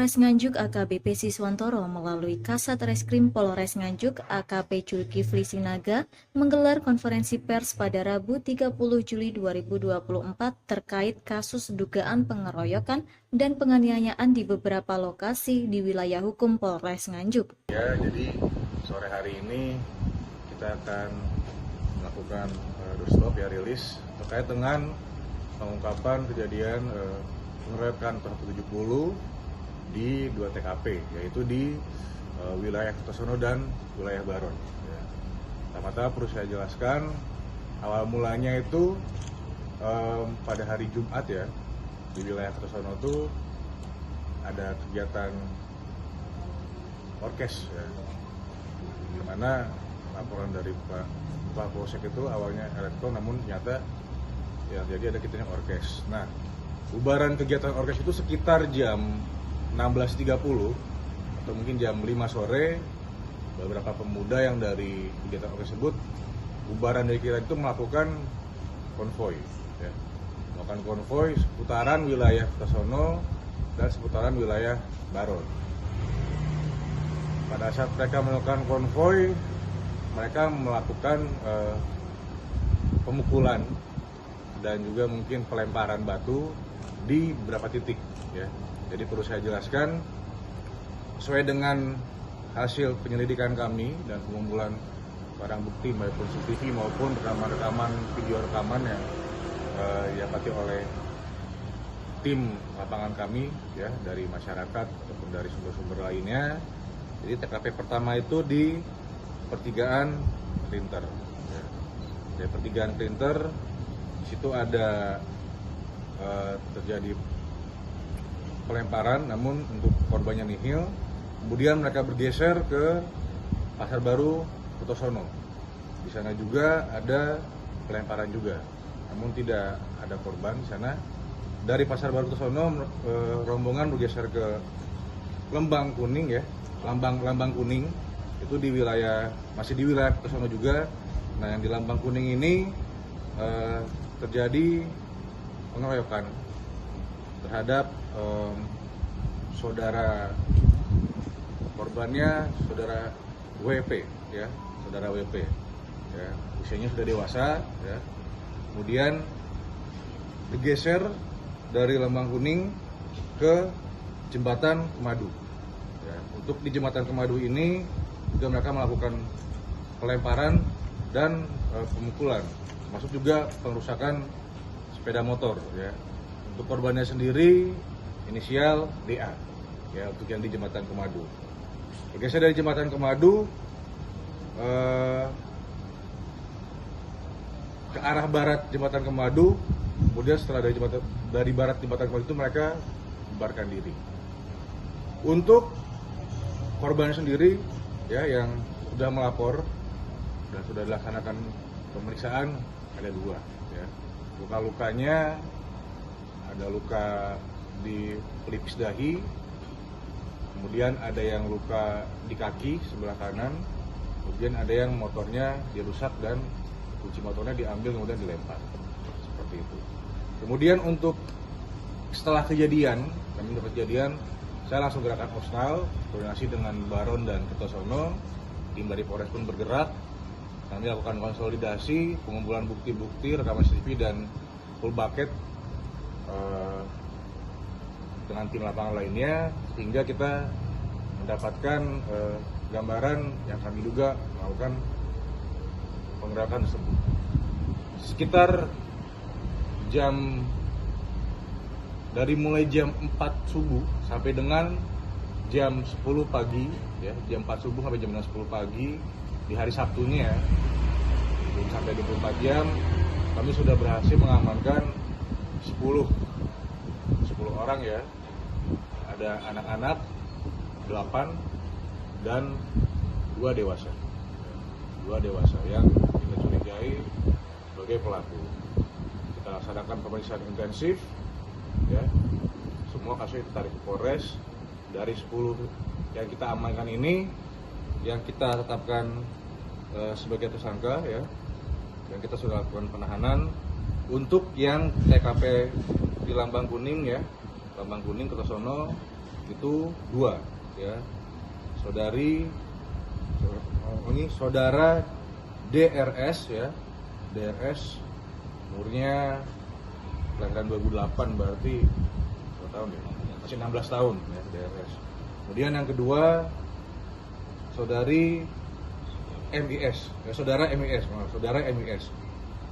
Polres Nganjuk AKBP Siswantoro melalui Kasat Reskrim Polres Nganjuk AKP Zulkifli Sinaga menggelar konferensi pers pada Rabu 30 Juli 2024 terkait kasus dugaan pengeroyokan dan penganiayaan di beberapa lokasi di wilayah hukum Polres Nganjuk. Ya, jadi sore hari ini kita akan melakukan doorstop rilis terkait dengan pengungkapan kejadian pengeroyokan tahun 70 di 2 TKP, yaitu di wilayah Kertosono dan wilayah Baron. Ya. Pertama-tama perlu saya jelaskan, awal mulanya itu pada hari Jumat ya, di wilayah Kertosono itu ada kegiatan orkes ya, di mana laporan dari Pak Polsek itu awalnya elektron, namun ternyata ya jadi ada kegiatan orkes. Nah, bubaran kegiatan orkes itu sekitar jam 16.30 atau mungkin jam 5 sore, beberapa pemuda yang dari kegiatan orkes tersebut bubaran dari kita itu melakukan konvoy ya. Melakukan konvoy seputaran wilayah Kertosono dan seputaran wilayah Baron. Pada saat mereka melakukan konvoy, mereka melakukan pemukulan dan juga mungkin pelemparan batu di beberapa titik ya. Jadi perlu saya jelaskan, sesuai dengan hasil penyelidikan kami dan pengumpulan barang bukti maupun CCTV maupun rekaman-rekaman video rekaman yang didapati oleh tim lapangan kami ya, dari masyarakat ataupun dari sumber-sumber lainnya. Jadi TKP pertama itu di pertigaan Klinter ya. Dari pertigaan Klinter, di situ ada terjadi pelemparan, namun untuk korbannya nihil. Kemudian mereka bergeser ke Pasar Baru Kertosono. Di sana juga ada pelemparan juga, namun tidak ada korban di sana. Dari Pasar Baru Kertosono, rombongan bergeser ke Lembang Kuning ya, Lambang Kuning itu di wilayah, masih di wilayah Kertosono juga. Nah, yang di Lambang Kuning ini terjadi pengeroyokan terhadap saudara korbannya, saudara WP ya, saudara WP ya, usianya sudah dewasa ya. Kemudian digeser dari Lembang Kuning ke Jembatan Kemadu ya. Untuk di Jembatan Kemadu ini juga mereka melakukan pelemparan dan pemukulan, termasuk juga pengerusakan sepeda motor ya. Untuk korbannya sendiri inisial DA ya, untuk yang di Jembatan Kemadu. Bergeser dari Jembatan Kemadu ke arah barat Jembatan Kemadu, kemudian setelah dari barat Jembatan Kemadu itu mereka bubarkan diri. Untuk korban sendiri ya, yang sudah melapor dan sudah dilaksanakan pemeriksaan ada 2 ya. Luka-lukanya ada luka di pelipis dahi, kemudian ada yang luka di kaki sebelah kanan, kemudian ada yang motornya dirusak dan kunci motornya diambil kemudian dilempar, seperti itu. Kemudian untuk setelah kejadian, saya langsung gerakan Osnal, koordinasi dengan Baron dan Kertosono, tim dari Polres pun bergerak. Kami lakukan konsolidasi, pengumpulan bukti-bukti, rekaman CCTV dan full bucket dengan tim lapangan lainnya, sehingga kita mendapatkan gambaran yang kami duga melakukan penggerakan tersebut. Sekitar dari mulai jam 4 subuh sampai dengan jam 10 pagi ya, jam 4 subuh sampai jam 10 pagi di hari Sabtunya ya, belum sampai 24 jam, kami sudah berhasil mengamankan 10 orang ya. Ada anak-anak 8 dan 2 dewasa. 2 dewasa yang kita curigai sebagai pelaku. Kita laksanakan pemeriksaan intensif ya. Semua kasus ditarik ke Polres. Dari 10 yang kita amankan ini, yang kita tetapkan sebagai tersangka ya, yang kita sudah lakukan penahanan. Untuk yang TKP di Lambang Kuning ya, Lambang Kuning Kertosono, itu 2 ya. Saudara DRS ya. DRS umurnya kelahiran 2008, berarti berapa tahun ya? Masih 16 tahun ya DRS. Kemudian yang kedua saudari MIS, ya, saudara MIS,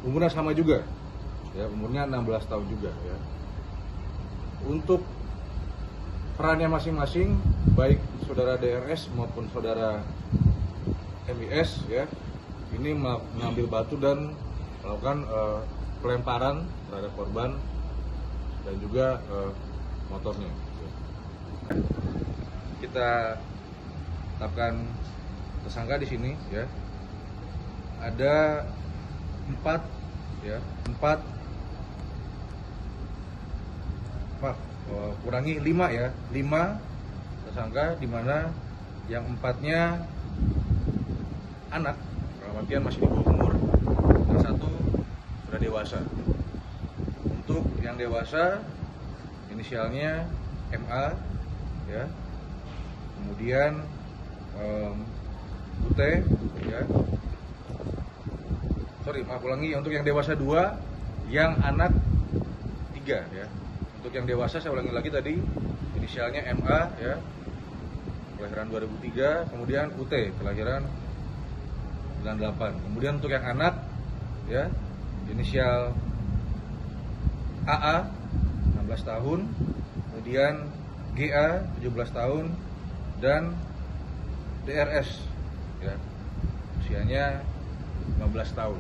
umurnya sama juga, ya, umurnya 16 tahun juga, ya. Untuk perannya masing-masing, baik saudara DRS maupun saudara MIS, ya, ini mengambil batu dan melakukan pelemparan terhadap korban dan juga motornya. Kita tetapkan tersangka di sini, ya. Ada 4 kurangi 5 ya, 5 tersangka, di mana yang 4-nya anak, dalam artian masih di bawah umur, yang 1 sudah dewasa. Untuk yang dewasa inisialnya MA, ya, kemudian UT, ya. Untuk yang dewasa 2, yang anak 3, ya. Untuk yang dewasa saya ulangi lagi tadi, inisialnya MA, ya, kelahiran 2003, kemudian UT kelahiran 98. Kemudian untuk yang anak, ya, inisial AA 16 tahun, kemudian GA 17 tahun, dan DRS, ya, usianya 15 tahun.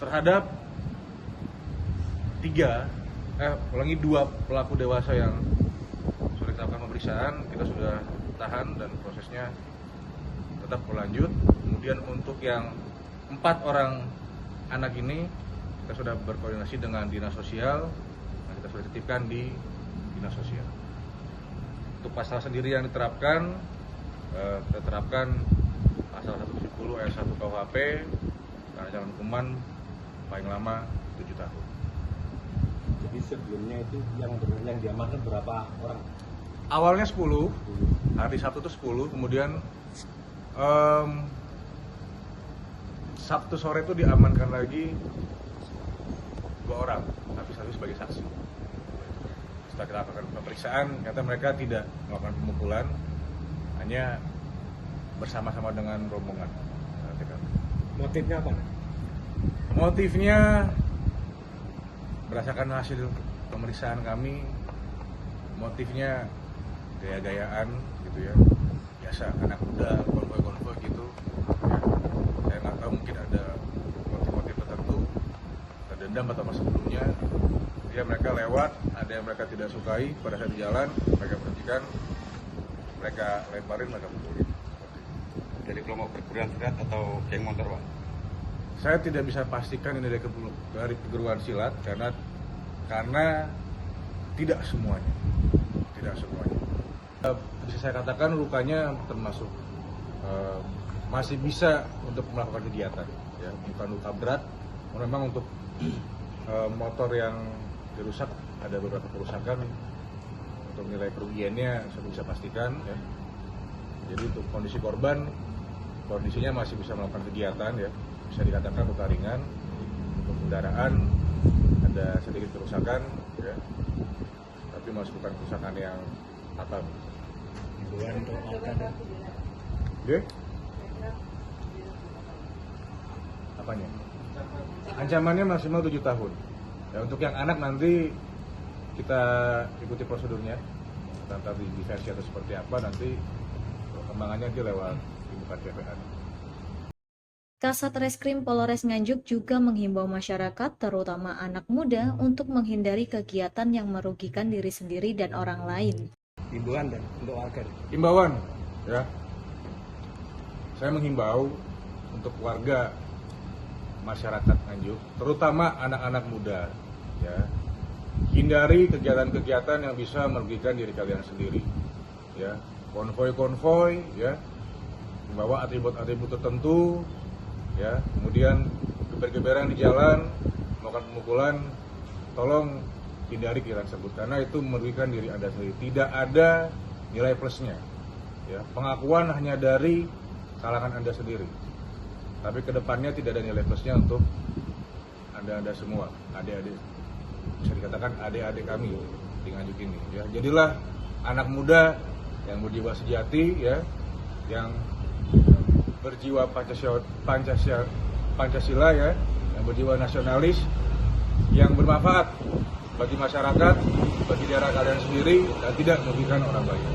Terhadap 2 pelaku dewasa yang sudah kita lakukan pemeriksaan, kita sudah tahan dan prosesnya tetap berlanjut. Kemudian untuk yang 4 orang anak ini, kita sudah berkoordinasi dengan dinas sosial dan kita sudah titipkan di dinas sosial. Untuk pasal sendiri yang diterapkan, kita terapkan pasal 170 ayat 1 KUHP, karena ancaman hukuman paling lama 7 tahun. Jadi sebelumnya itu yang diamankan berapa orang? Awalnya 10, hari Sabtu itu 10, kemudian Sabtu sore itu diamankan lagi 2 orang, tapi satu sebagai saksi. Setelah kita lakukan pemeriksaan, ternyata mereka tidak melakukan pemukulan, hanya bersama-sama dengan rombongan. Motifnya apa? Motifnya berdasarkan hasil pemeriksaan kami, motifnya gaya-gayaan gitu ya, biasa anak muda konvoi gitu ya. Saya nggak tahu, mungkin ada motif-motif tertentu, terdendam atau apa sebelumnya. Ya, mereka lewat, ada yang mereka tidak sukai pada saat di jalan, mereka berhentikan, mereka lemparin, mereka pukulin. Dari kelompok perguruan silat atau geng motor, Pak? Saya tidak bisa pastikan ini dari perguruan silat karena tidak semuanya. Bisa saya katakan lukanya termasuk masih bisa untuk melakukan kegiatan, ya, bukan luka berat. Memang untuk motor yang dirusak ada beberapa kerusakan, untuk nilai kerugiannya saya bisa pastikan, ya. Jadi untuk kondisi korban, kondisinya masih bisa melakukan kegiatan, ya, bisa dikatakan luka ringan. Untuk kendaraan ada sedikit kerusakan, ya, tapi masih bukan kerusakan yang fatal. Himbauan untuk warga. Oke? Apanya? Ancamannya maksimal 7 tahun. Ya, untuk yang anak nanti kita ikuti prosedurnya, nanti di versi atau seperti apa, nanti perkembangannya dia lewat bukan PPA. Kasat Reskrim Polres Nganjuk juga menghimbau masyarakat, terutama anak muda, untuk menghindari kegiatan yang merugikan diri sendiri dan orang lain. Himbauan dan untuk warga. Himbauan, ya. Saya menghimbau untuk warga masyarakat Nganjuk, terutama anak-anak muda, ya. Hindari kegiatan-kegiatan yang bisa merugikan diri kalian sendiri, ya. Konvoi, ya, membawa atribut-atribut tertentu, ya, kemudian geber-geberan di jalan, melakukan pemukulan, tolong hindari kegiatan tersebut karena itu merugikan diri Anda sendiri. Tidak ada nilai plusnya. Ya, pengakuan hanya dari kalangan Anda sendiri. Tapi kedepannya tidak ada nilai plusnya untuk Anda semua, adik-adik, bisa dikatakan adik-adik kami di Nganjuk ini. Ya, jadilah anak muda yang berjiwa sejati, ya, yang berjiwa Pancasila, ya, yang berjiwa nasionalis, yang bermanfaat bagi masyarakat, bagi daerah kalian sendiri, dan tidak merugikan orang lain.